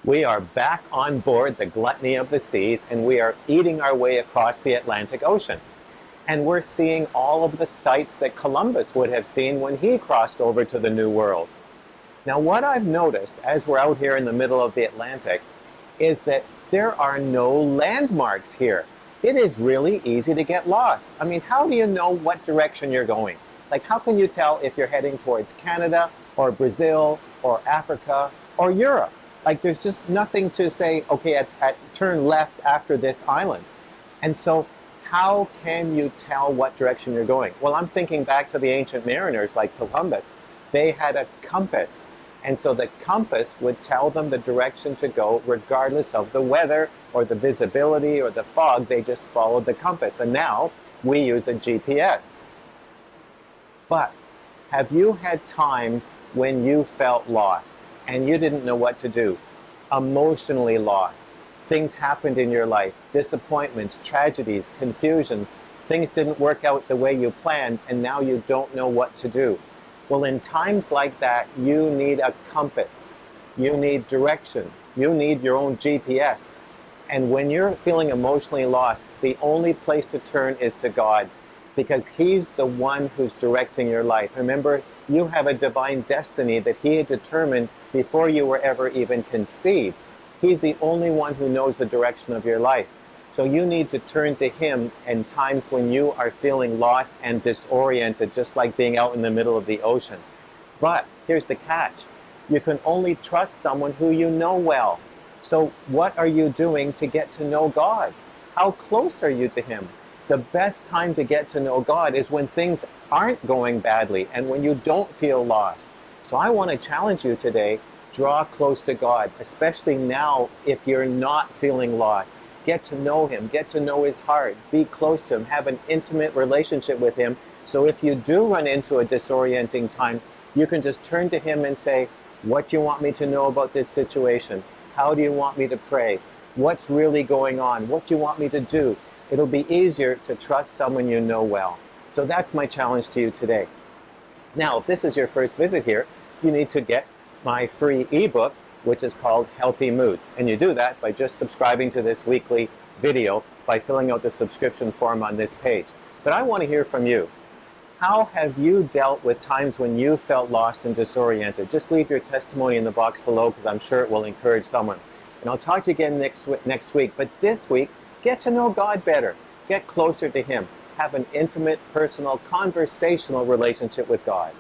We are back on board the Gluttony of the Seas, and we are eating our way across the Atlantic Ocean. And we're seeing all of the sights that Columbus would have seen when he crossed over to the New World. Now, what I've noticed as we're out here in the middle of the Atlantic is that there are no landmarks here. It is really easy to get lost. I mean, how do you know what direction you're going? Like, how can you tell if you're heading towards Canada or Brazil or Africa or Europe? Like, there's just nothing to say, okay, turn left after this island. And so how can you tell what direction you're going? Well, I'm thinking back to the ancient mariners like Columbus. They had a compass. And so the compass would tell them the direction to go regardless of the weather or the visibility or the fog. They just followed the compass. And now we use a GPS. But have you had times when you felt lost and you didn't know what to do? Emotionally lost. Things happened in your life. Disappointments, tragedies, confusions. Things didn't work out the way you planned, and now you don't know what to do. Well, in times like that, you need a compass. You need direction. You need your own GPS. And when you're feeling emotionally lost, the only place to turn is to God, because He's the one who's directing your life. Remember, you have a divine destiny that He had determined before you were ever even conceived. He's the only one who knows the direction of your life. So you need to turn to Him in times when you are feeling lost and disoriented, just like being out in the middle of the ocean. But here's the catch. You can only trust someone who you know well. So what are you doing to get to know God? How close are you to Him? The best time to get to know God is when things aren't going badly and when you don't feel lost. So I want to challenge you today, draw close to God, especially now if you're not feeling lost. Get to know Him, get to know His heart, be close to Him, have an intimate relationship with Him. So if you do run into a disorienting time, you can just turn to Him and say, what do you want me to know about this situation? How do you want me to pray? What's really going on? What do you want me to do? It'll be easier to trust someone you know well. So that's my challenge to you today. Now, if this is your first visit here, you need to get my free ebook, which is called Healthy Moods. And you do that by just subscribing to this weekly video by filling out the subscription form on this page. But I want to hear from you. How have you dealt with times when you felt lost and disoriented? Just leave your testimony in the box below, because I'm sure it will encourage someone. And I'll talk to you again next week. But this week, get to know God better. Get closer to Him. Have an intimate, personal, conversational relationship with God.